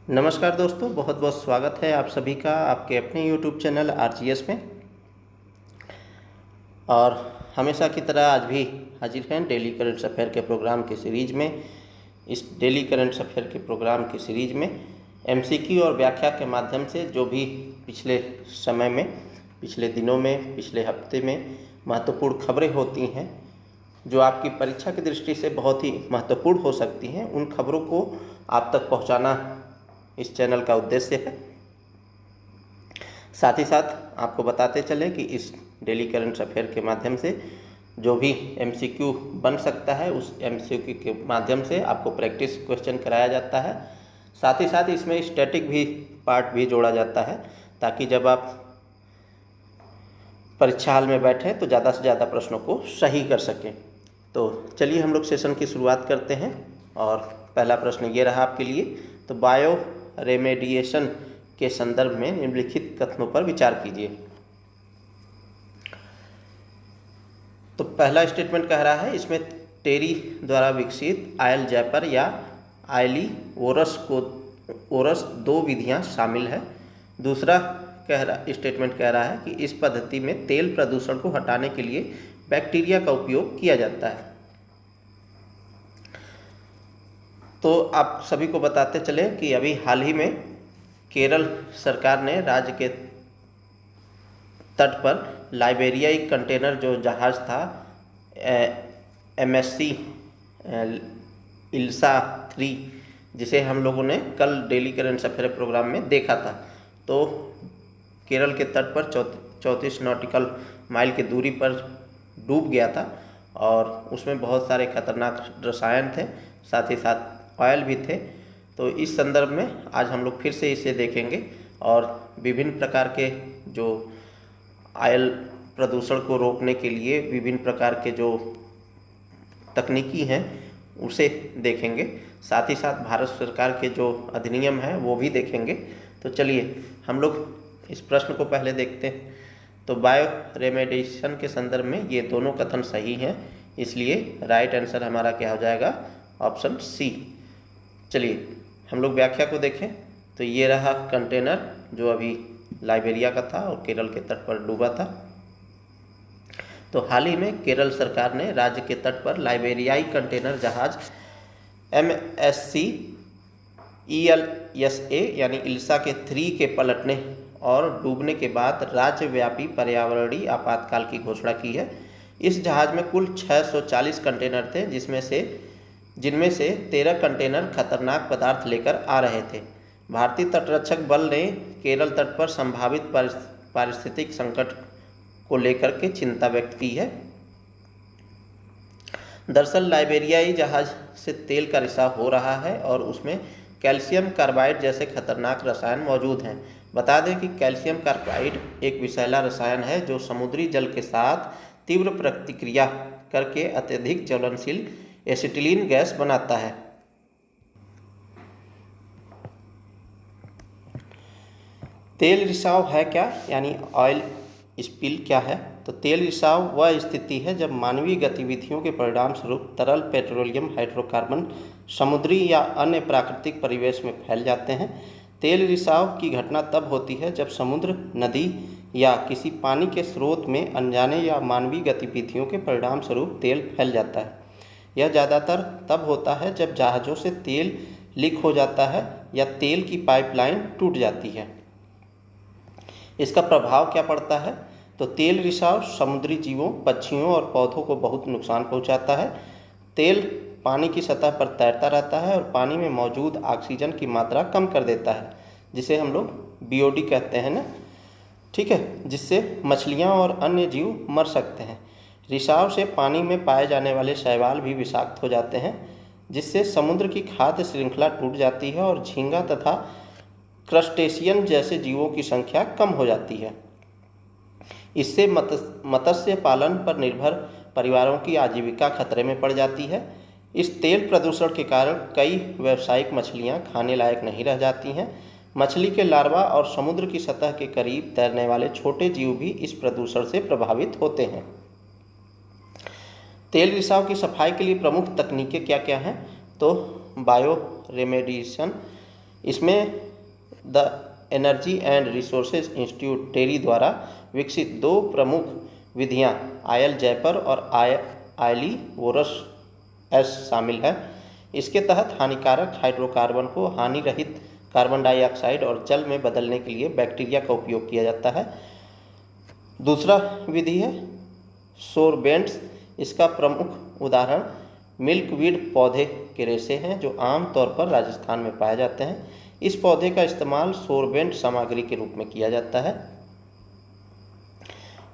नमस्कार दोस्तों, बहुत बहुत स्वागत है आप सभी का आपके अपने YouTube चैनल आरजीएस में। और हमेशा की तरह आज भी हाजिर हैं डेली करंट अफेयर के प्रोग्राम की सीरीज़ में। इस डेली करंट अफेयर के प्रोग्राम की सीरीज़ में एमसीक्यू और व्याख्या के माध्यम से जो भी पिछले समय में, पिछले दिनों में, पिछले हफ्ते में महत्वपूर्ण खबरें होती हैं, जो आपकी परीक्षा की दृष्टि से बहुत ही महत्वपूर्ण हो सकती हैं, उन खबरों को आप तक पहुंचाना इस चैनल का उद्देश्य है। साथ ही साथ आपको बताते चलें कि इस डेली करंट अफेयर के माध्यम से जो भी एमसीक्यू बन सकता है, उस एमसीक्यू के माध्यम से आपको प्रैक्टिस क्वेश्चन कराया जाता है। साथ ही साथ इसमें स्टैटिक भी पार्ट भी जोड़ा जाता है, ताकि जब आप परीक्षा हाल में बैठें तो ज़्यादा से ज़्यादा प्रश्नों को सही कर सकें। तो चलिए हम लोग सेशन की शुरुआत करते हैं। और पहला प्रश्न ये रहा आपके लिए। तो बायो रेमेडिएशन के संदर्भ में निम्नलिखित कथनों पर विचार कीजिए। तो पहला स्टेटमेंट कह रहा है, इसमें टेरी द्वारा विकसित आयल जैपर या आयली ओरस दो विधियां शामिल है। दूसरा स्टेटमेंट कह रहा है कि इस पद्धति में तेल प्रदूषण को हटाने के लिए बैक्टीरिया का उपयोग किया जाता है। तो आप सभी को बताते चले कि अभी हाल ही में केरल सरकार ने राज्य के तट पर लाइबेरियाई कंटेनर जो जहाज़ था MSC इल्सा 3, जिसे हम लोगों ने कल डेली करंट अफेयर प्रोग्राम में देखा था, तो केरल के तट पर 34 नॉटिकल माइल की दूरी पर डूब गया था और उसमें बहुत सारे खतरनाक रसायन थे, साथ ही साथ ऑयल भी थे। तो इस संदर्भ में आज हम लोग फिर से इसे देखेंगे और विभिन्न प्रकार के जो ऑयल प्रदूषण को रोकने के लिए विभिन्न प्रकार के जो तकनीकी हैं उसे देखेंगे। साथ ही साथ भारत सरकार के जो अधिनियम हैं वो भी देखेंगे। तो चलिए हम लोग इस प्रश्न को पहले देखते हैं। तो बायो रेमेडिएशन के संदर्भ में ये दोनों कथन सही हैं, इसलिए राइट आंसर हमारा क्या हो जाएगा, ऑप्शन सी। चलिए हम लोग व्याख्या को देखें। तो ये रहा कंटेनर जो अभी लाइबेरिया का था और केरल के तट पर डूबा था। तो हाल ही में केरल सरकार ने राज्य के तट पर लाइबेरियाई कंटेनर जहाज MSC ELSA यानी इल्सा के 3 के पलटने और डूबने के बाद राज्यव्यापी पर्यावरणीय आपातकाल की घोषणा की है। इस जहाज में कुल 640 कंटेनर थे, जिनमें से 13 कंटेनर खतरनाक पदार्थ लेकर आ रहे थे। भारतीय तटरक्षक बल ने केरल तट पर संभावित पारिस्थितिक संकट को लेकर के चिंता व्यक्त की है। दरअसल लाइबेरियाई जहाज से तेल का रिसाव हो रहा है और उसमें कैल्शियम कार्बाइड जैसे खतरनाक रसायन मौजूद हैं। बता दें कि कैल्शियम कार्बाइड एक विषैला रसायन है जो समुद्री जल के साथ तीव्र प्रतिक्रिया करके अत्यधिक ज्वलनशील एसिटिलीन गैस बनाता है। तेल रिसाव है क्या, यानी ऑयल स्पिल क्या है? तो तेल रिसाव वह स्थिति है जब मानवीय गतिविधियों के परिणाम स्वरूप तरल पेट्रोलियम हाइड्रोकार्बन समुद्री या अन्य प्राकृतिक परिवेश में फैल जाते हैं। तेल रिसाव की घटना तब होती है जब समुद्र, नदी या किसी पानी के स्रोत में अनजाने या मानवीय गतिविधियों के परिणाम स्वरूप तेल फैल जाता है। यह ज़्यादातर तब होता है जब जहाज़ों से तेल लीक हो जाता है या तेल की पाइपलाइन टूट जाती है। इसका प्रभाव क्या पड़ता है? तो तेल रिसाव समुद्री जीवों, पक्षियों और पौधों को बहुत नुकसान पहुंचाता है। तेल पानी की सतह पर तैरता रहता है और पानी में मौजूद ऑक्सीजन की मात्रा कम कर देता है, जिसे हम लोग BOD कहते हैं ना, ठीक है, जिससे मछलियां और अन्य जीव मर सकते हैं। रिसाव से पानी में पाए जाने वाले शैवाल भी विषाक्त हो जाते हैं, जिससे समुद्र की खाद्य श्रृंखला टूट जाती है और झींगा तथा क्रस्टेशियन जैसे जीवों की संख्या कम हो जाती है। इससे मत्स्य पालन पर निर्भर परिवारों की आजीविका खतरे में पड़ जाती है। इस तेल प्रदूषण के कारण कई व्यावसायिक मछलियां खाने लायक नहीं रह जाती हैं। मछली के लार्वा और समुद्र की सतह के करीब तैरने वाले छोटे जीव भी इस प्रदूषण से प्रभावित होते हैं। तेल रिसाव की सफाई के लिए प्रमुख तकनीकें क्या क्या हैं? तो बायो रेमेडिएशन इसमें the energy and resources institute TERI द्वारा विकसित दो प्रमुख विधियां आयल जयपर और आयली वोरस एस शामिल है। इसके तहत हानिकारक हाइड्रोकार्बन को हानि रहित कार्बन डाइऑक्साइड और जल में बदलने के लिए बैक्टीरिया का उपयोग किया जाता है। दूसरा विधि है सोरबेंट्स। इसका प्रमुख उदाहरण मिल्कवीड पौधे के रेशे हैं जो आमतौर पर राजस्थान में पाए जाते हैं। इस पौधे का इस्तेमाल सोरबेंट सामग्री के रूप में किया जाता है।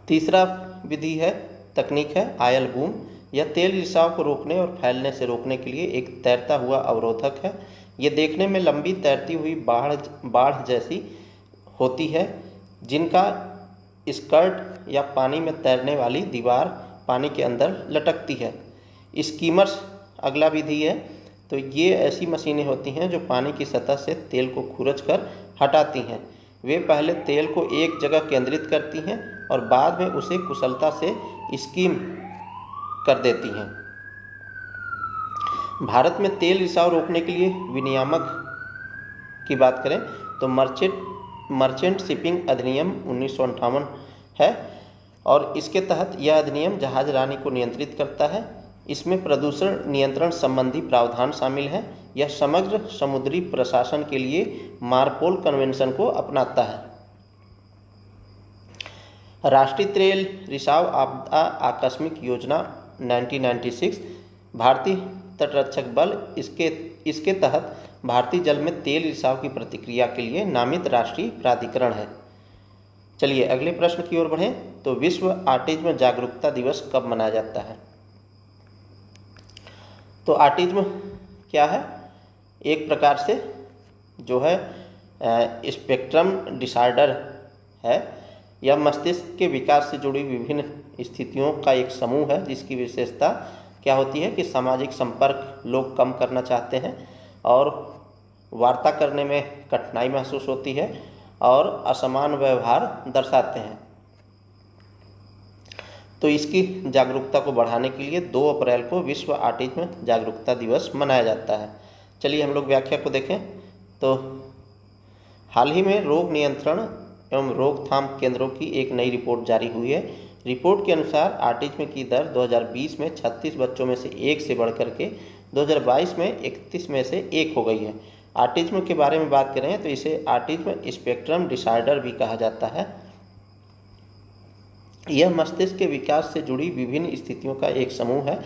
तीसरा विधि है तकनीक है आयल बूम। यह तेल रिसाव को रोकने और फैलने से रोकने के लिए एक तैरता हुआ अवरोधक है। ये देखने में लंबी तैरती हुई बाढ़ जैसी होती है जिनका स्कर्ट या पानी में तैरने वाली दीवार पानी के अंदर लटकती है। स्कीमर्स अगला विधि है। तो ये ऐसी मशीनें होती हैं जो पानी की सतह से तेल को खुरच कर हटाती हैं। वे पहले तेल को एक जगह केंद्रित करती हैं और बाद में उसे कुशलता से स्कीम कर देती हैं। भारत में तेल रिसाव रोकने के लिए विनियामक की बात करें तो मर्चेंट शिपिंग अधिनियम 1958 है और इसके तहत यह अधिनियम जहाज रानी को नियंत्रित करता है। इसमें प्रदूषण नियंत्रण संबंधी प्रावधान शामिल हैं। यह समग्र समुद्री प्रशासन के लिए मार्पोल कन्वेंशन को अपनाता है। राष्ट्रीय तेल रिसाव आपदा आकस्मिक योजना 1996 भारतीय तटरक्षक बल इसके तहत भारतीय जल में तेल रिसाव की प्रतिक्रिया के लिए नामित राष्ट्रीय प्राधिकरण है। चलिए अगले प्रश्न की ओर बढ़ें। तो विश्व ऑटिज्म जागरूकता दिवस कब मनाया जाता है? तो ऑटिज्म क्या है? एक प्रकार से जो है स्पेक्ट्रम डिसऑर्डर है। यह मस्तिष्क के विकास से जुड़ी विभिन्न स्थितियों का एक समूह है जिसकी विशेषता क्या होती है कि सामाजिक संपर्क लोग कम करना चाहते हैं और वार्ता करने में कठिनाई महसूस होती है और असमान व्यवहार दर्शाते हैं। तो इसकी जागरूकता को बढ़ाने के लिए 2 अप्रैल को विश्व ऑटिज्म जागरूकता दिवस मनाया जाता है। चलिए हम लोग व्याख्या को देखें। तो हाल ही में रोग नियंत्रण एवं रोकथाम केंद्रों की एक नई रिपोर्ट जारी हुई है। रिपोर्ट के अनुसार ऑटिज्म की दर 2020 में 36 बच्चों में से 1 से बढ़कर के 2022 में 31 में से 1 हो गई है। ऑटिज्म के बारे में बात करें तो इसे ऑटिज्म स्पेक्ट्रम डिसऑर्डर भी कहा जाता है। यह मस्तिष्क के विकास से जुड़ी विभिन्न स्थितियों का एक समूह है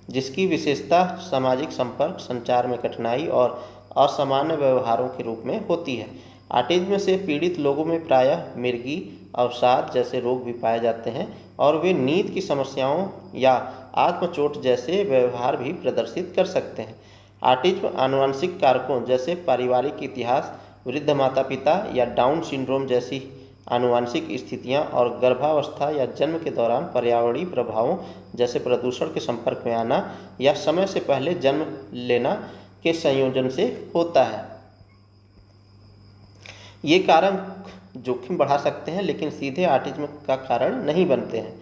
जिसकी विशेषता सामाजिक संपर्क, संचार में कठिनाई और असामान्य व्यवहारों के रूप में होती है। ऑटिज्म से पीड़ित लोगों में प्रायः मिर्गी, अवसाद जैसे रोग भी पाए जाते हैं और वे नींद की समस्याओं या आत्मचोट जैसे व्यवहार भी प्रदर्शित कर सकते हैं। ऑटिज्म आनुवंशिक कारकों जैसे पारिवारिक इतिहास, वृद्ध माता पिता या डाउन सिंड्रोम जैसी आनुवंशिक स्थितियां और गर्भावस्था या जन्म के दौरान पर्यावरणीय प्रभावों जैसे प्रदूषण के संपर्क में आना या समय से पहले जन्म लेना के संयोजन से होता है। ये कारक जोखिम बढ़ा सकते हैं लेकिन सीधे ऑटिज्म का कारण नहीं बनते हैं।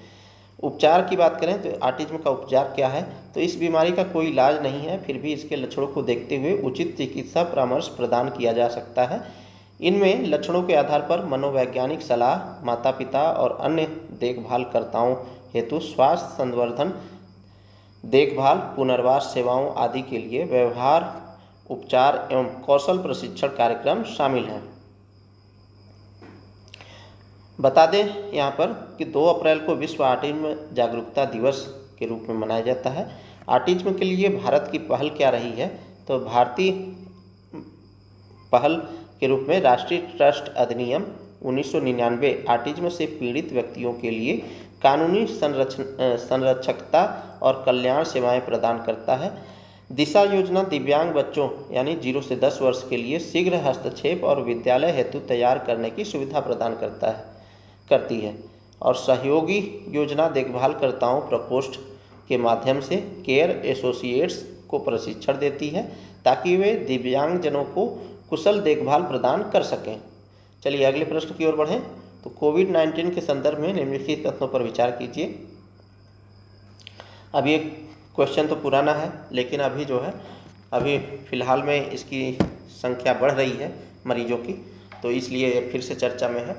उपचार की बात करें तो ऑटिज्म का उपचार क्या है? तो इस बीमारी का कोई इलाज नहीं है, फिर भी इसके लक्षणों को देखते हुए उचित चिकित्सा परामर्श प्रदान किया जा सकता है। इनमें लक्षणों के आधार पर मनोवैज्ञानिक सलाह, माता पिता और अन्य देखभालकर्ताओं हेतु स्वास्थ्य संवर्धन, देखभाल, पुनर्वास सेवाओं आदि के लिए व्यवहार, उपचार एवं कौशल प्रशिक्षण कार्यक्रम शामिल हैं। बता दें यहाँ पर कि 2 अप्रैल को विश्व ऑटिज्म जागरूकता दिवस के रूप में मनाया जाता है। ऑटिज्म के लिए भारत की पहल क्या रही है? तो भारतीय पहल के रूप में राष्ट्रीय ट्रस्ट अधिनियम 1999 ऑटिज्म से पीड़ित व्यक्तियों के लिए कानूनी संरक्षकता और कल्याण सेवाएं प्रदान करता है। दिशा योजना दिव्यांग बच्चों यानी 0 से 10 वर्ष के लिए शीघ्र हस्तक्षेप और विद्यालय हेतु तैयार करने की सुविधा प्रदान करती है और सहयोगी योजना देखभालकर्ताओं प्रकोष्ठ के माध्यम से केयर एसोसिएट्स को प्रशिक्षण देती है ताकि वे दिव्यांगजनों को कुशल देखभाल प्रदान कर सकें। चलिए अगले प्रश्न की ओर बढ़ें। तो कोविड-19 के संदर्भ में निम्नलिखित कथनों पर विचार कीजिए। अब ये क्वेश्चन तो पुराना है लेकिन अभी जो है अभी फ़िलहाल में इसकी संख्या बढ़ रही है मरीजों की, तो इसलिए ये फिर से चर्चा में है।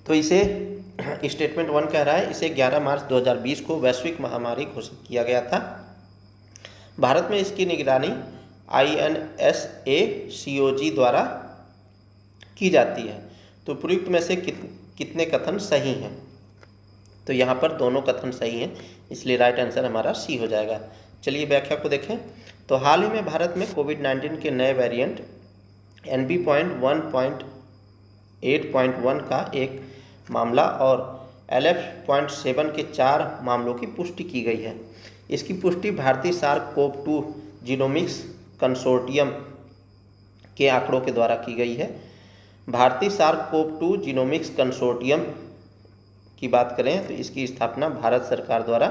तो इसे स्टेटमेंट 1 कह रहा है, इसे 11 मार्च 2020 को वैश्विक महामारी घोषित किया गया था। भारत में इसकी निगरानी INSACOG द्वारा की जाती है। तो उपयुक्त में से कितने कथन सही हैं? तो यहाँ पर दोनों कथन सही हैं, इसलिए राइट आंसर हमारा सी हो जाएगा। चलिए व्याख्या को देखें। तो हाल ही में भारत में कोविड-19 के नए वेरिएंट NB.1.8.1 का एक मामला और LF.7 के 4 मामलों की पुष्टि की गई है। इसकी पुष्टि भारतीय SARS-CoV-2 जीनोमिक्स कंसोर्टियम के आंकड़ों के द्वारा की गई है। भारतीय SARS-CoV-2 जीनोमिक्स कंसोर्टियम की बात करें तो इसकी स्थापना भारत सरकार द्वारा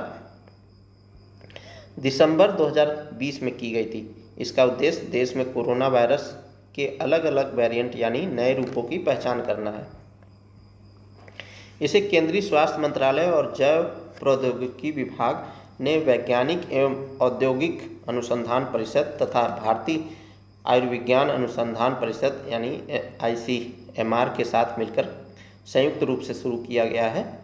दिसंबर 2020 में की गई थी। इसका उद्देश्य देश में कोरोना वायरस के अलग अलग वेरिएंट यानी नए रूपों की पहचान करना है। इसे केंद्रीय स्वास्थ्य मंत्रालय और जैव प्रौद्योगिकी विभाग ने वैज्ञानिक एवं औद्योगिक अनुसंधान परिषद तथा भारतीय आयुर्विज्ञान अनुसंधान परिषद यानी ICMR के साथ मिलकर संयुक्त रूप से शुरू किया गया है।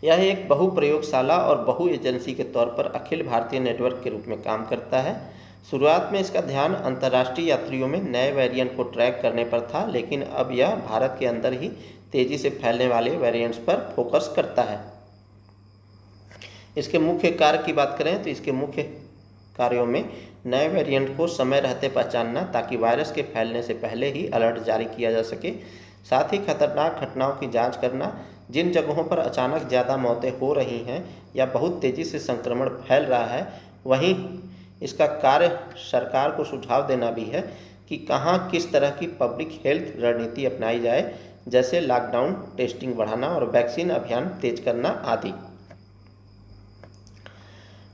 यह एक बहु प्रयोगशाला और बहु एजेंसी के तौर पर अखिल भारतीय नेटवर्क के रूप में काम करता है। शुरुआत में इसका ध्यान अंतर्राष्ट्रीय यात्रियों में नए वेरिएंट को ट्रैक करने पर था, लेकिन अब यह भारत के अंदर ही तेज़ी से फैलने वाले वेरिएंट्स पर फोकस करता है। इसके मुख्य कार्य की बात करें तो इसके मुख्य कार्यों में नए वेरिएंट को समय रहते पहचानना ताकि वायरस के फैलने से पहले ही अलर्ट जारी किया जा सके, साथ ही खतरनाक घटनाओं की जांच करना। जिन जगहों पर अचानक ज़्यादा मौतें हो रही हैं या बहुत तेज़ी से संक्रमण फैल रहा है, वहीं इसका कार्य सरकार को सुझाव देना भी है कि कहां किस तरह की पब्लिक हेल्थ रणनीति अपनाई जाए, जैसे लॉकडाउन, टेस्टिंग बढ़ाना और वैक्सीन अभियान तेज करना आदि।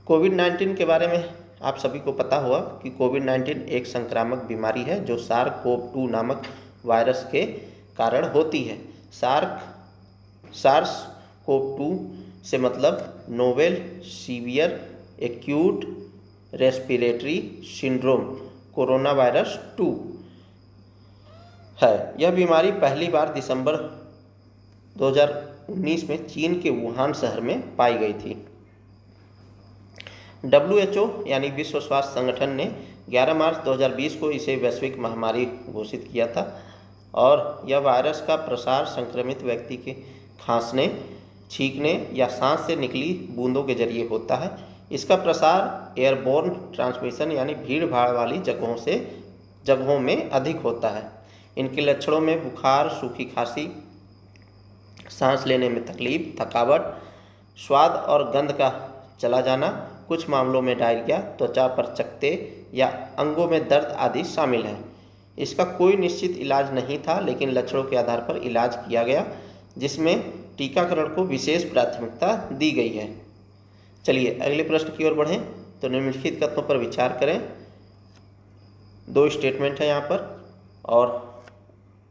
कोविड-19 के बारे में आप सभी को पता होगा कि कोविड-19 एक संक्रामक बीमारी है जो SARS-CoV-2 नामक वायरस के कारण होती है। SARS-CoV-2 से मतलब novel severe acute respiratory syndrome corona virus 2 है। यह बीमारी पहली बार दिसंबर 2019 में चीन के वुहान शहर में पाई गई थी। WHO यानी विश्व स्वास्थ्य संगठन ने 11 मार्च 2020 को इसे वैश्विक महामारी घोषित किया था और यह वायरस का प्रसार संक्रमित व्यक्ति के खांसने, छींकने या सांस से निकली बूंदों के जरिए होता है। इसका प्रसार एयरबोर्न ट्रांसमिशन यानी भीड़ भाड़ वाली जगहों में अधिक होता है। इनके लक्षणों में बुखार, सूखी खांसी, सांस लेने में तकलीफ, थकावट, स्वाद और गंध का चला जाना, कुछ मामलों में डायरिया, त्वचा पर चकत्ते या अंगों में दर्द आदि शामिल हैं। इसका कोई निश्चित इलाज नहीं था, लेकिन लक्षणों के आधार पर इलाज किया गया, जिसमें टीकाकरण को विशेष प्राथमिकता दी गई है। चलिए अगले प्रश्न की ओर बढ़ें। तो निम्नलिखित कथनों पर विचार करें। 2 स्टेटमेंट है यहाँ पर और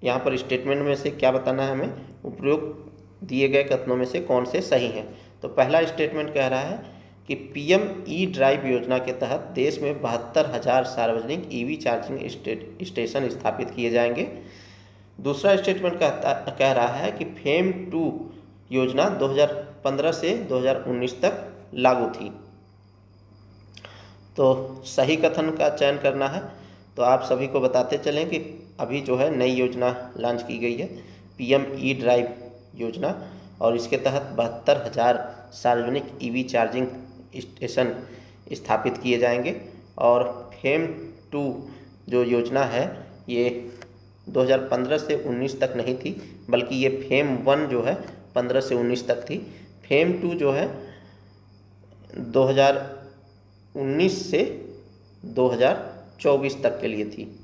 यहाँ पर स्टेटमेंट में से क्या बताना है हमें, उपरोक्त दिए गए कथनों में से कौन से सही हैं। तो पहला स्टेटमेंट कह रहा है कि PM E-ड्राइव योजना के तहत देश में 72,000 सार्वजनिक EV चार्जिंग स्टेशन स्थापित किए जाएंगे। दूसरा स्टेटमेंट कह रहा है कि फेम 2 योजना 2015 से 2019 तक लागू थी। तो सही कथन का चयन करना है। तो आप सभी को बताते चलें कि अभी जो है नई योजना लॉन्च की गई है PM E-ड्राइव योजना, और इसके तहत 72,000 सार्वजनिक EV चार्जिंग स्टेशन स्थापित किए जाएंगे। और फेम 2 जो योजना है ये 2015 से 19 तक नहीं थी, बल्कि ये फेम 1 जो है 15 से 19 तक थी। फेम 2 जो है 2019 से 2024 तक के लिए थी।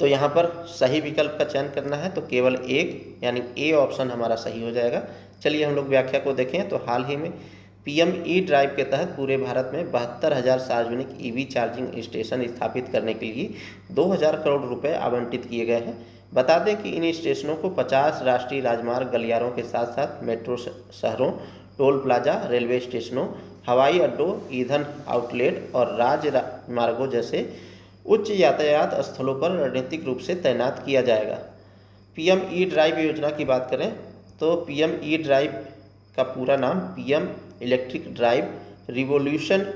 तो यहाँ पर सही विकल्प का चयन करना है, तो केवल एक यानी ए ऑप्शन हमारा सही हो जाएगा। चलिए हम लोग व्याख्या को देखें। तो हाल ही में PM E-ड्राइव के तहत पूरे भारत में 72,000 सार्वजनिक EV चार्जिंग स्टेशन स्थापित करने के लिए 2,000 करोड़ रुपए आवंटित किए गए हैं। बता दें कि इन स्टेशनों को 50 राष्ट्रीय राजमार्ग गलियारों के साथ साथ मेट्रो शहरों, टोल प्लाजा, रेलवे स्टेशनों, हवाई अड्डों, ईंधन आउटलेट और राजमार्गों जैसे उच्च यातायात स्थलों पर रणनीतिक रूप से तैनात किया जाएगा। पीएम ई ड्राइव योजना की बात करें तो पीएम ई ड्राइव का पूरा नाम PM electric drive revolution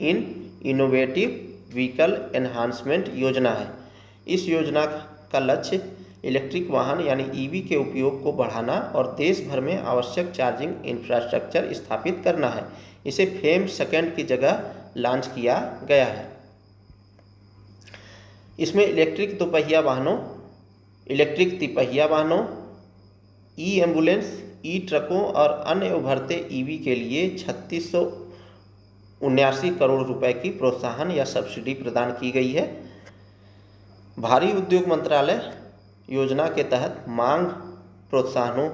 in innovative vehicle enhancement योजना है। इस योजना का लक्ष्य इलेक्ट्रिक वाहन यानी ईवी के उपयोग को बढ़ाना और देश भर में आवश्यक चार्जिंग इंफ्रास्ट्रक्चर स्थापित करना है। इसे फेम सेकंड की जगह लॉन्च किया गया है। इसमें इलेक्ट्रिक दोपहिया वाहनों, इलेक्ट्रिक तिपहिया वाहनों, ई एम्बुलेंस, ई ट्रकों और अन्य उभरते ईवी के लिए 3679 करोड़ रुपए की प्रोत्साहन या सब्सिडी प्रदान की गई है। भारी उद्योग मंत्रालय योजना के तहत मांग प्रोत्साहनों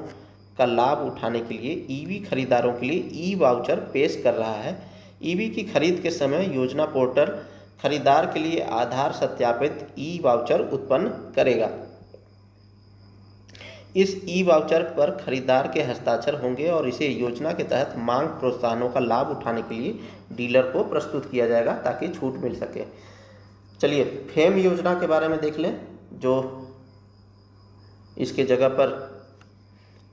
का लाभ उठाने के लिए ईवी खरीदारों के लिए ई वाउचर पेश कर रहा है। ईवी की खरीद के समय योजना पोर्टल खरीदार के लिए आधार सत्यापित ई वाउचर उत्पन्न करेगा। इस ई वाउचर पर खरीदार के हस्ताक्षर होंगे और इसे योजना के तहत मांग प्रोत्साहनों का लाभ उठाने के लिए डीलर को प्रस्तुत किया जाएगा ताकि छूट मिल सके। चलिए फेम योजना के बारे में देख लें, जो इसके जगह पर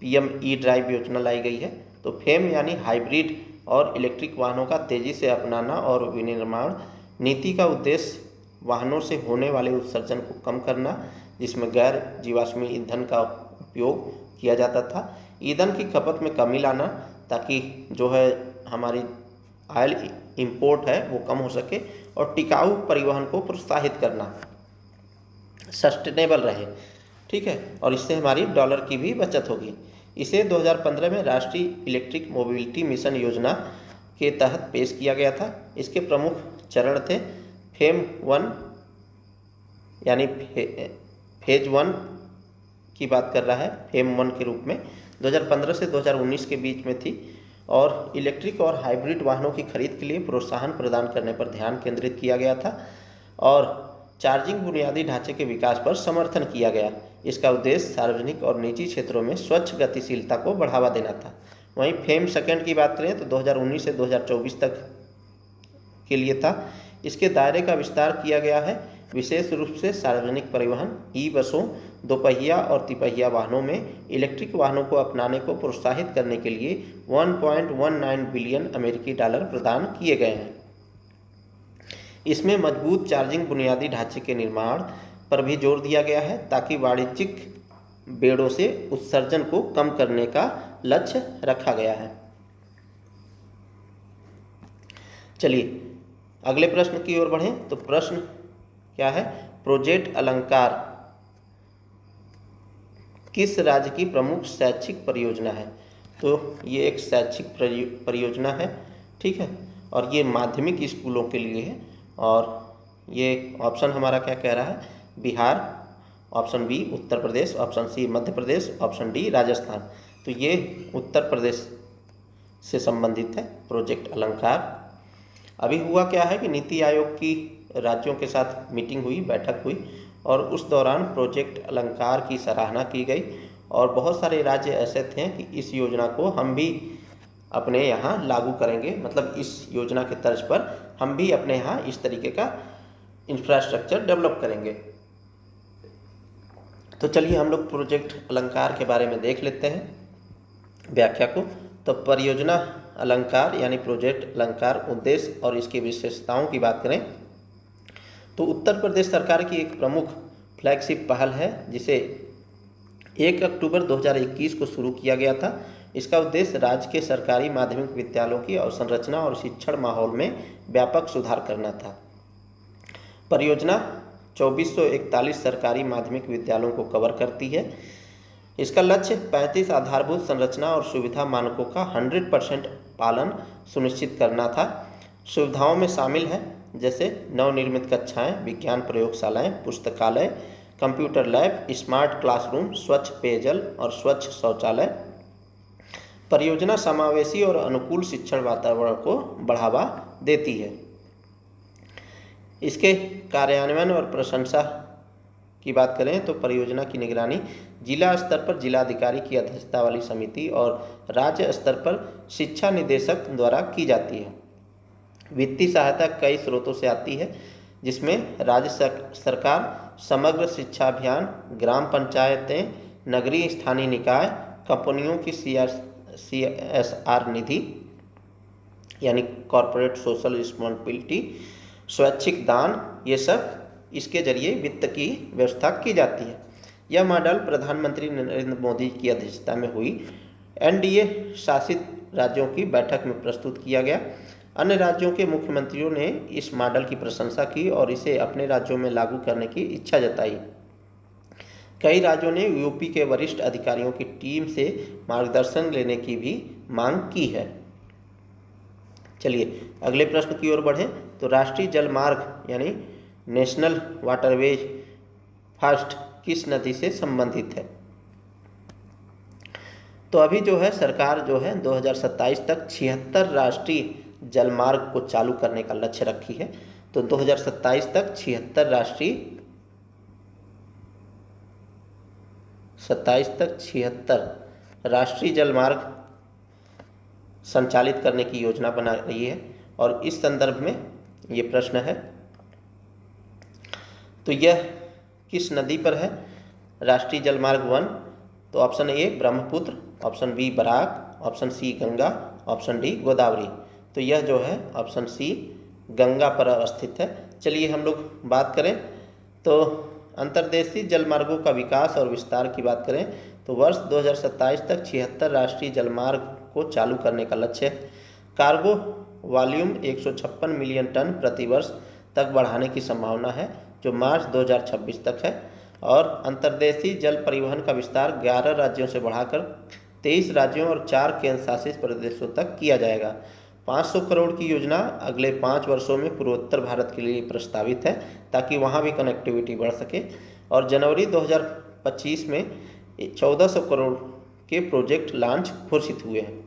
पीएम ई ड्राइव योजना लाई गई है। तो फेम यानी हाइब्रिड और इलेक्ट्रिक वाहनों का तेज़ी से अपनाना और विनिर्माण। नीति का उद्देश्य वाहनों से होने वाले उत्सर्जन को कम करना, जिसमें गैर जीवाश्मी ईंधन का उपयोग किया जाता था, ईंधन की खपत में कमी लाना ताकि जो है हमारी ऑयल इंपोर्ट है वो कम हो सके, और टिकाऊ परिवहन को प्रोत्साहित करना, सस्टेनेबल रहे, ठीक है, और इससे हमारी डॉलर की भी बचत होगी। इसे 2015 में राष्ट्रीय इलेक्ट्रिक मोबिलिटी मिशन योजना के तहत पेश किया गया था। इसके प्रमुख चरण थे फेम 1 यानी फेज 1 की बात कर रहा है, फेम 1 के रूप में 2015 से 2019 के बीच में थी, और इलेक्ट्रिक और हाइब्रिड वाहनों की खरीद के लिए प्रोत्साहन प्रदान करने पर ध्यान केंद्रित किया गया था और चार्जिंग बुनियादी ढांचे के विकास पर समर्थन किया गया। इसका उद्देश्य सार्वजनिक और निजी क्षेत्रों में स्वच्छ गतिशीलता को बढ़ावा देना था। वहीं फेम सेकंड की बात करें तो 2019 से 2024 तक के लिए था। इसके दायरे का विस्तार किया गया है, विशेष रूप से सार्वजनिक परिवहन, ई बसों, दोपहिया और तिपहिया वाहनों में इलेक्ट्रिक वाहनों को अपनाने को प्रोत्साहित करने के लिए 1.19 बिलियन अमेरिकी डॉलर प्रदान किए गए हैं। इसमें मजबूत चार्जिंग बुनियादी ढांचे के निर्माण पर भी जोर दिया गया है ताकि वाणिज्यिक बेड़ों से उत्सर्जन को कम करने का लक्ष्य रखा गया है। चलिए अगले प्रश्न की ओर बढ़ें। तो प्रश्न क्या है, प्रोजेक्ट अलंकार किस राज्य की प्रमुख शैक्षिक परियोजना है? तो ये एक शैक्षिक परियोजना है, ठीक है, और ये माध्यमिक स्कूलों के लिए है। और ये ऑप्शन हमारा क्या कह रहा है, Bihar, option B Uttar Pradesh, option C Madhya Pradesh, option D Rajasthan. तो ये उत्तर प्रदेश से संबंधित है प्रोजेक्ट अलंकार। अभी हुआ क्या है कि नीति आयोग की राज्यों के साथ मीटिंग हुई, बैठक हुई, और उस दौरान प्रोजेक्ट अलंकार की सराहना की गई और बहुत सारे राज्य ऐसे थे कि इस योजना को हम भी अपने यहाँ लागू करेंगे, मतलब इस योजना के तर्ज पर हम भी अपने यहाँ इस तरीके का इंफ्रास्ट्रक्चर डेवलप करेंगे। तो चलिए हम लोग प्रोजेक्ट अलंकार के बारे में देख लेते हैं व्याख्या को। तो परियोजना अलंकार यानी प्रोजेक्ट अलंकार उद्देश्य और इसकी विशेषताओं की बात करें तो उत्तर प्रदेश सरकार की एक प्रमुख फ्लैगशिप पहल है जिसे 1 अक्टूबर 2021 को शुरू किया गया था। इसका उद्देश्य राज्य के सरकारी माध्यमिक विद्यालयों की अवसंरचना और शिक्षण माहौल में व्यापक सुधार करना था। परियोजना 2441 सरकारी माध्यमिक विद्यालयों को कवर करती है। इसका लक्ष्य 35 आधारभूत संरचना और सुविधा मानकों का 100% पालन सुनिश्चित करना था। सुविधाओं में शामिल है जैसे नवनिर्मित कक्षाएं, विज्ञान प्रयोगशालाएं, पुस्तकालय, कंप्यूटर लैब, स्मार्ट क्लासरूम, स्वच्छ पेयजल और स्वच्छ शौचालय। परियोजना समावेशी और अनुकूल शिक्षण वातावरण को बढ़ावा देती है। इसके कार्यान्वयन और प्रशंसा की बात करें तो परियोजना की निगरानी जिला स्तर पर जिलाधिकारी की अध्यक्षता वाली समिति और राज्य स्तर पर शिक्षा निदेशक द्वारा की जाती है। वित्तीय सहायता कई स्रोतों से आती है, जिसमें राज्य सरकार, समग्र शिक्षा अभियान, ग्राम पंचायतें, नगरीय स्थानीय निकाय, कंपनियों की CSR निधि यानी कॉरपोरेट सोशल रिस्पॉन्सिबिलिटी, स्वैच्छिक दान, ये सब इसके जरिए वित्त की व्यवस्था की जाती है। यह मॉडल प्रधानमंत्री नरेंद्र मोदी की अध्यक्षता में हुई NDA शासित राज्यों की बैठक में प्रस्तुत किया गया। अन्य राज्यों के मुख्यमंत्रियों ने इस मॉडल की प्रशंसा की और इसे अपने राज्यों में लागू करने की इच्छा जताई। कई राज्यों ने यूपी के वरिष्ठ अधिकारियों की टीम से मार्गदर्शन लेने की भी मांग की है। चलिए अगले प्रश्न की ओर बढ़ें। तो राष्ट्रीय जलमार्ग यानी नेशनल वाटरवेज फर्स्ट किस नदी से संबंधित है? तो अभी जो है सरकार जो है 2027 तक 76 राष्ट्रीय जलमार्ग को चालू करने का लक्ष्य रखी है। तो 2027 तक 76 राष्ट्रीय जलमार्ग संचालित करने की योजना बना रही है। और इस संदर्भ में ये प्रश्न है, तो यह किस नदी पर है? राष्ट्रीय जलमार्ग 1, तो option A Brahmaputra, option B Barak, option C Ganga, option D Godavari. तो यह जो है ऑप्शन सी गंगा पर अवस्थित है। चलिए हम लोग बात करें तो अंतर्देशीय जलमार्गों का विकास और विस्तार की बात करें तो वर्ष 2027 तक 76 राष्ट्रीय जलमार्ग को चालू करने का लक्ष्य है। कार्गो वॉल्यूम 156 मिलियन टन प्रति वर्ष तक बढ़ाने की संभावना है, जो मार्च 2026 तक है। और अंतर्देशीय जल परिवहन का विस्तार 11 राज्यों से बढ़ाकर 23 राज्यों और 4 केंद्र शासित प्रदेशों तक किया जाएगा। 500 करोड़ की योजना अगले 5 वर्षों में पूर्वोत्तर भारत के लिए प्रस्तावित है, ताकि वहाँ भी कनेक्टिविटी बढ़ सके। और जनवरी 2025 में 1400 करोड़ के प्रोजेक्ट लॉन्च घोषित हुए हैं।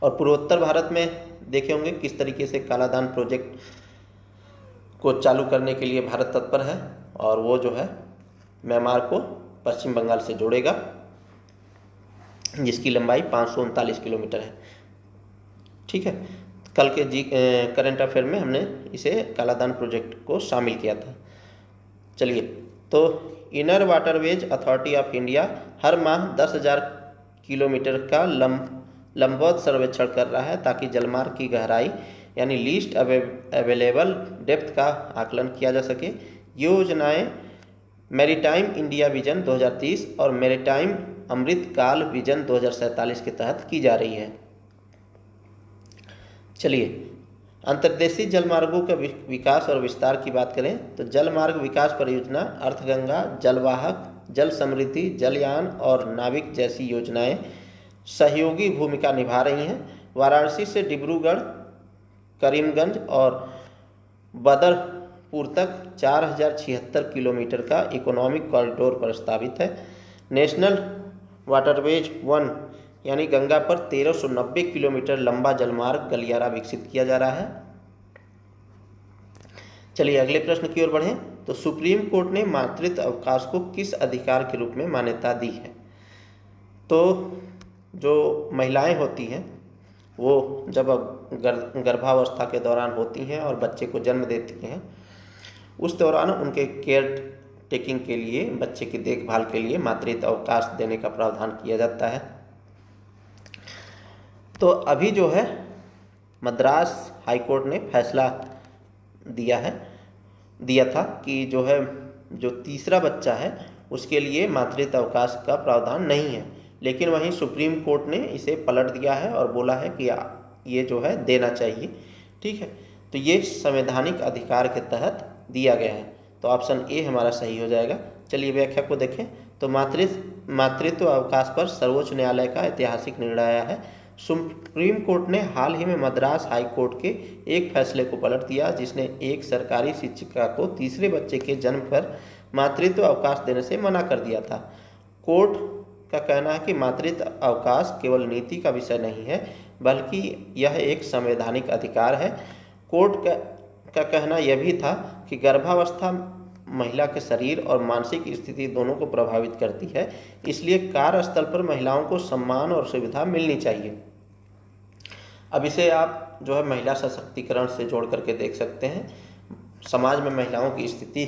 और पूर्वोत्तर भारत में देखे होंगे किस तरीके से कालाधान प्रोजेक्ट को चालू करने के लिए भारत तत्पर है, और वो जो है म्यांमार को पश्चिम बंगाल से जोड़ेगा, जिसकी लंबाई 539 किलोमीटर है। ठीक है, कल के करंट अफेयर में हमने इसे कालाधान प्रोजेक्ट को शामिल किया था। चलिए, तो inner waterways authority of India हर माह 10,000 किलोमीटर का लंबवत सर्वेक्षण कर रहा है, ताकि जलमार्ग की गहराई यानी लीस्ट अवेलेबल डेप्थ का आकलन किया जा सके। योजनाएं मैरीटाइम इंडिया विजन 2030 और मैरीटाइम अमृत काल विजन 2047 के तहत की जा रही है। चलिए, अंतर्देशीय जलमार्गों के विकास और विस्तार की बात करें तो जलमार्ग विकास परियोजना अर्थगंगा, जलवाहक, जल समृद्धि, जलयान और नाविक जैसी योजनाएं सहयोगी भूमिका निभा रही हैं। वाराणसी से डिब्रूगढ़, करीमगंज और बदरपुर तक 4076 किलोमीटर का इकोनॉमिक कॉरिडोर प्रस्तावित है। नेशनल वाटरवेज 1 यानी गंगा पर 1390 किलोमीटर लंबा जलमार्ग गलियारा विकसित किया जा रहा है। चलिए अगले प्रश्न की ओर बढ़ें तो सुप्रीम कोर्ट ने मातृत्व अवकाश को किस अधिकार के रूप में मान्यता दी है? तो जो महिलाएं होती हैं वो जब गर्भावस्था के दौरान होती हैं और बच्चे को जन्म देती हैं, उस दौरान उनके केयर टेकिंग के लिए, बच्चे की देखभाल के लिए मातृत्व अवकाश देने का प्रावधान किया जाता है। तो अभी जो है मद्रास हाईकोर्ट ने फैसला दिया था कि जो तीसरा बच्चा है उसके लिए मातृत्व अवकाश का प्रावधान नहीं है, लेकिन वहीं सुप्रीम कोर्ट ने इसे पलट दिया है और बोला है कि ये जो है देना चाहिए। ठीक है, तो ये संवैधानिक अधिकार के तहत दिया गया है, तो ऑप्शन ए हमारा सही हो जाएगा। चलिए व्याख्या को देखें तो मातृत्व अवकाश पर सर्वोच्च न्यायालय का ऐतिहासिक निर्णय आया है। सुप्रीम कोर्ट ने हाल ही में मद्रास हाई कोर्ट के एक फैसले को पलट दिया, जिसने एक सरकारी शिक्षिका को तीसरे बच्चे के जन्म पर मातृत्व अवकाश देने से मना कर दिया था। कोर्ट का कहना है कि मातृत्व अवकाश केवल नीति का विषय नहीं है, बल्कि यह एक संवैधानिक अधिकार है। कोर्ट का कहना यह भी था कि गर्भावस्था महिला के शरीर और मानसिक स्थिति दोनों को प्रभावित करती है, इसलिए कार्यस्थल पर महिलाओं को सम्मान और सुविधा मिलनी चाहिए। अब इसे आप जो है महिला सशक्तिकरण से जोड़ करके देख सकते हैं, समाज में महिलाओं की स्थिति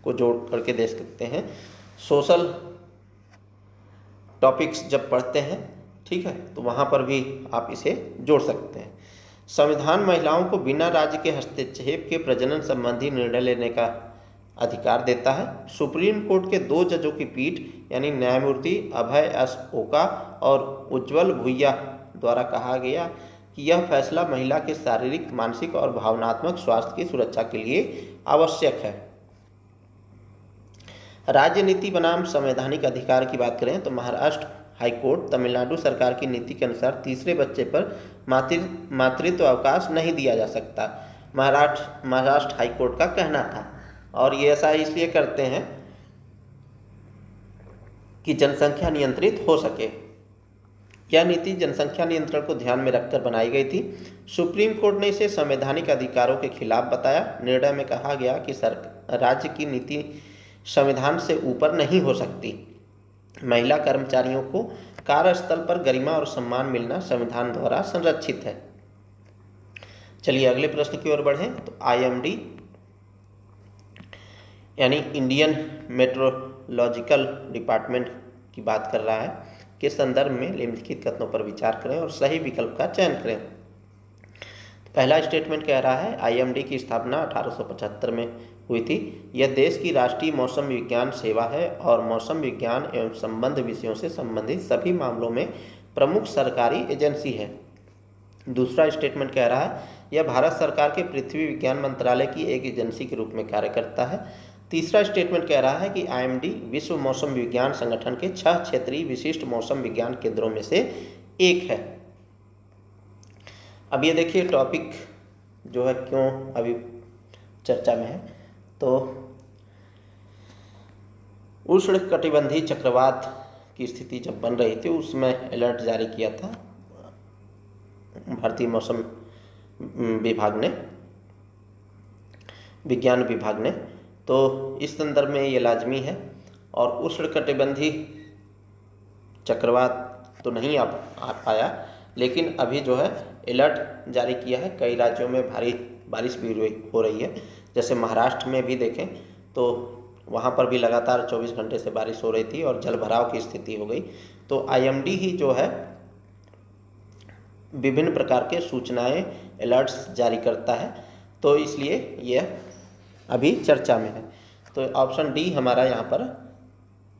को जोड़ करके देख सकते हैं, सोशल टॉपिक्स जब पढ़ते हैं, ठीक है, तो वहाँ पर भी आप इसे जोड़ सकते हैं। संविधान महिलाओं को बिना राज्य के हस्तक्षेप के प्रजनन संबंधी निर्णय लेने का अधिकार देता है। सुप्रीम कोर्ट के 2 जजों की पीठ यानी न्यायमूर्ति अभय एस ओका और उज्ज्वल भुइया द्वारा कहा गया कि यह फैसला महिला के शारीरिक, मानसिक और भावनात्मक स्वास्थ्य की सुरक्षा के लिए आवश्यक है। राज्य नीति बनाम संवैधानिक अधिकार की बात करें तो महाराष्ट्र हाईकोर्ट तमिलनाडु सरकार की नीति के अनुसार तीसरे बच्चे पर मातृत्व अवकाश नहीं दिया जा सकता, महाराष्ट्र हाईकोर्ट का कहना था। और ये ऐसा इसलिए करते हैं कि जनसंख्या नियंत्रित हो सके। यह नीति जनसंख्या नियंत्रण को ध्यान में रखकर बनाई गई थी। सुप्रीम कोर्ट ने इसे संवैधानिक अधिकारों के खिलाफ बताया। निर्णय में कहा गया कि राज्य की नीति संविधान से ऊपर नहीं हो सकती। महिला कर्मचारियों को कार्यस्थल पर गरिमा और सम्मान मिलना संविधान द्वारा संरक्षित है। चलिए अगले प्रश्न की ओर बढ़ें तो IMD यानी इंडियन मेट्रोलॉजिकल डिपार्टमेंट की बात कर रहा है के संदर्भ में निम्नलिखित कथनों पर विचार करें और सही विकल्प का चयन करें। पहला स्टेटमेंट कह रहा है IMD की स्थापना 1875 में हुई थी। यह देश की राष्ट्रीय मौसम विज्ञान सेवा है और मौसम विज्ञान एवं संबंध विषयों से संबंधित सभी मामलों में प्रमुख सरकारी एजेंसी है। दूसरा स्टेटमेंट कह रहा है यह भारत सरकार के पृथ्वी विज्ञान मंत्रालय की एक एजेंसी के रूप में कार्य करता है। तीसरा स्टेटमेंट कह रहा है कि IMD विश्व मौसम विज्ञान संगठन के 6 क्षेत्रीय विशिष्ट मौसम विज्ञान केंद्रों में से एक है। अब ये देखिए टॉपिक जो है क्यों अभी चर्चा में है, तो उष्णकटिबंधीय चक्रवात की स्थिति जब बन रही थी उसमें अलर्ट जारी किया था भारतीय मौसम विज्ञान विभाग ने, तो इस संदर्भ में ये लाजमी है। और उष्णकटिबंधीय चक्रवात तो नहीं आ पाया, लेकिन अभी जो है अलर्ट जारी किया है। कई राज्यों में भारी बारिश भी हो रही है, जैसे महाराष्ट्र में भी देखें तो वहाँ पर भी लगातार 24 घंटे से बारिश हो रही थी और जलभराव की स्थिति हो गई। तो IMD ही जो है विभिन्न प्रकार के सूचनाएं, अलर्ट्स जारी करता है, तो इसलिए यह अभी चर्चा में है। तो ऑप्शन डी हमारा यहाँ पर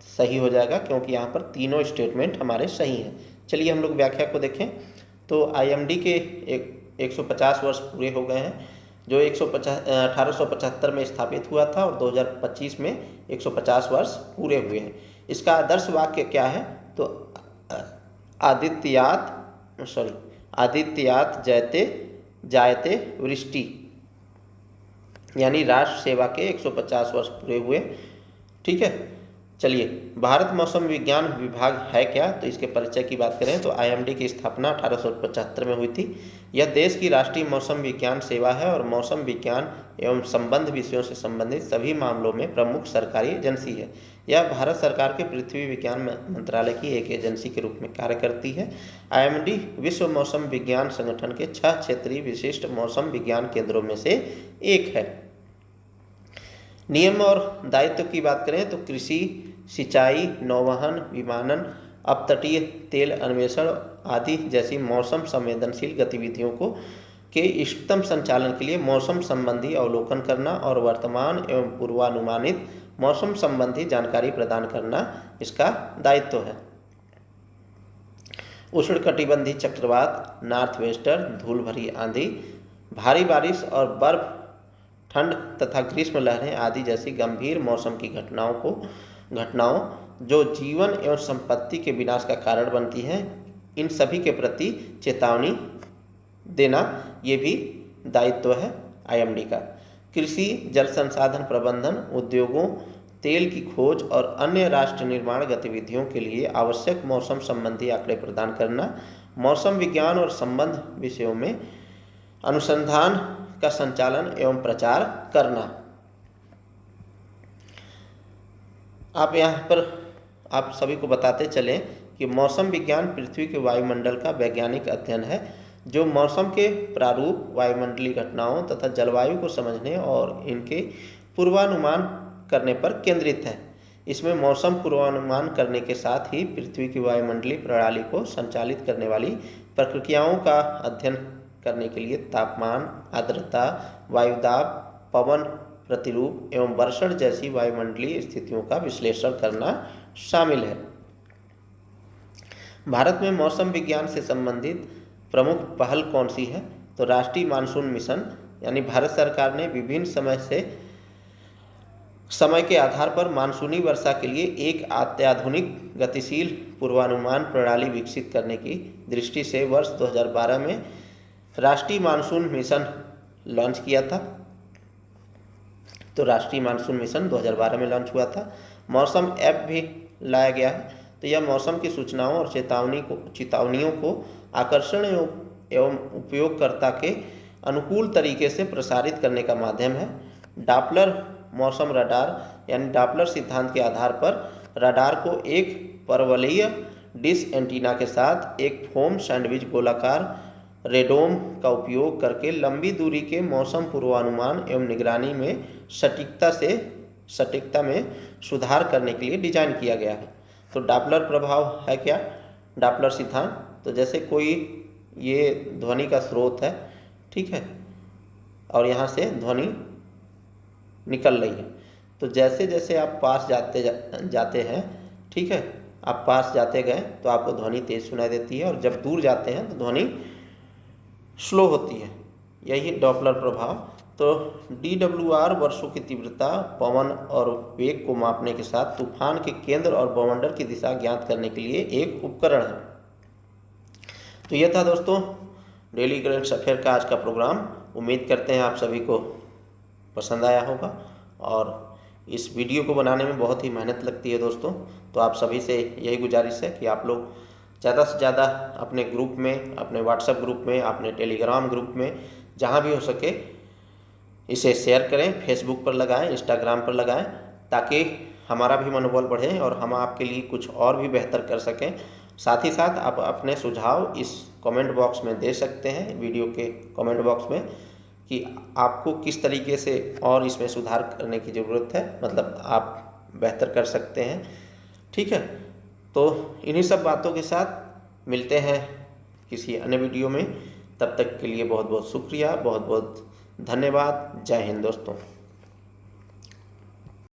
सही हो जाएगा, क्योंकि यहाँ पर तीनों स्टेटमेंट हमारे सही हैं। चलिए हम लोग व्याख्या को देखें तो IMD के 150 वर्ष पूरे हो गए हैं, जो 1875 में स्थापित हुआ था और 2025 में 150 वर्ष पूरे हुए हैं। इसका आदर्श वाक्य क्या है, तो आदित्यात जयते जायते वृष्टि, यानी राष्ट्र सेवा के 150 वर्ष पूरे हुए। ठीक है, चलिए भारत मौसम विज्ञान विभाग है क्या, तो इसके परिचय की बात करें तो IMD की स्थापना 1875 में हुई थी। यह देश की राष्ट्रीय मौसम विज्ञान सेवा है और मौसम विज्ञान एवं संबंध विषयों से संबंधित सभी मामलों में प्रमुख सरकारी एजेंसी है। यह भारत सरकार के पृथ्वी विज्ञान मंत्रालय की एक एजेंसी के रूप में कार्य करती है। IMD विश्व मौसम विज्ञान संगठन के 6 क्षेत्रीय विशिष्ट मौसम विज्ञान केंद्रों में से एक है। नियम और दायित्व की बात करें तो कृषि, सिंचाई, नौवहन, विमानन, अपतटीय तेल अन्वेषण आदि जैसी मौसम संवेदनशील गतिविधियों के इष्टतम संचालन के लिए मौसम संबंधी अवलोकन करना और वर्तमान एवं पूर्वानुमानित मौसम संबंधी जानकारी प्रदान करना इसका दायित्व है। उष्णकटिबंधीय चक्रवात, नॉर्थ वेस्टर, धूल भरी आंधी, भारी बारिश और बर्फ, ठंड तथा ग्रीष्म लहरें आदि जैसी गंभीर मौसम की घटनाओं जो जीवन एवं संपत्ति के विनाश का कारण बनती हैं, इन सभी के प्रति चेतावनी देना ये भी दायित्व है IMD का। कृषि, जल संसाधन प्रबंधन, उद्योगों, तेल की खोज और अन्य राष्ट्र निर्माण गतिविधियों के लिए आवश्यक मौसम संबंधी आंकड़े प्रदान करना, मौसम विज्ञान और संबंध विषयों में अनुसंधान का संचालन एवं प्रचार करना। आप यहाँ पर आप सभी को बताते चलें कि मौसम विज्ञान पृथ्वी के वायुमंडल का वैज्ञानिक अध्ययन है जो मौसम के प्रारूप, वायुमंडलीय घटनाओं तथा जलवायु को समझने और इनके पूर्वानुमान करने पर केंद्रित है। इसमें मौसम पूर्वानुमान करने के साथ ही पृथ्वी की वायुमंडलीय प्रणाली को संचालित करने वाली प्रक्रियाओं का अध्ययन करने के लिए तापमान, आर्द्रता, वायुदाब, पवन प्रतिरूप एवं वर्षण जैसी वायुमंडलीय स्थितियों का विश्लेषण करना शामिल है। भारत में मौसम विज्ञान से संबंधित प्रमुख पहल कौन सी है? तो राष्ट्रीय मानसून मिशन, यानी भारत सरकार ने विभिन्न समय के आधार पर मानसूनी वर्षा के लिए एक अत्याधुनिक गतिशील पूर्वानुमान प्रणाली विकसित करने की दृष्टि से वर्ष 2012 में राष्ट्रीय मानसून मिशन लॉन्च किया था। तो राष्ट्रीय मानसून मिशन 2012 में लॉन्च हुआ था। मौसम ऐप भी लाया गया है। तो यह मौसम की सूचनाओं और चेतावनियों को आकर्षण एवं उपयोगकर्ता के अनुकूल तरीके से प्रसारित करने का माध्यम है। डॉपलर मौसम रडार, यानी डॉपलर सिद्धांत के आधार पर रडार को एक परवलयीय डिश एंटीना के साथ एक फोम सैंडविच गोलाकार रेडोम का उपयोग करके लंबी दूरी के मौसम पूर्वानुमान एवं निगरानी में सटीकता में सुधार करने के लिए डिजाइन किया गया है। तो डॉपलर प्रभाव है क्या? डॉपलर सिद्धांत, तो जैसे कोई ये ध्वनि का स्रोत है, ठीक है, और यहाँ से ध्वनि निकल रही है, तो जैसे जैसे आप पास जाते हैं, ठीक है, आप पास जाते गए तो आपको ध्वनि तेज सुनाई देती है, और जब दूर जाते हैं तो ध्वनि स्लो होती है। यही डॉपलर प्रभाव। तो DWR वर्षों की तीव्रता, पवन और वेग को मापने के साथ तूफान के केंद्र और बवंडर की दिशा ज्ञात करने के लिए एक उपकरण है। तो यह था दोस्तों डेली करंट अफेयर का आज का प्रोग्राम। उम्मीद करते हैं आप सभी को पसंद आया होगा, और इस वीडियो को बनाने में बहुत ही मेहनत लगती है दोस्तों। तो आप सभी से यही गुजारिश है कि आप लोग ज़्यादा से ज़्यादा अपने ग्रुप में, अपने व्हाट्सएप ग्रुप में, अपने टेलीग्राम ग्रुप में, जहाँ भी हो सके इसे शेयर करें, फेसबुक पर लगाएं, इंस्टाग्राम पर लगाएं, ताकि हमारा भी मनोबल बढ़े और हम आपके लिए कुछ और भी बेहतर कर सकें। साथ ही साथ आप अपने सुझाव इस कमेंट बॉक्स में दे सकते हैं, वीडियो के कमेंट बॉक्स में, कि आपको किस तरीके से और इसमें सुधार करने की ज़रूरत है, मतलब आप बेहतर कर सकते हैं, ठीक है। तो इन्हीं सब बातों के साथ मिलते हैं किसी अन्य वीडियो में। तब तक के लिए बहुत बहुत शुक्रिया, बहुत बहुत धन्यवाद। जय हिंद दोस्तों।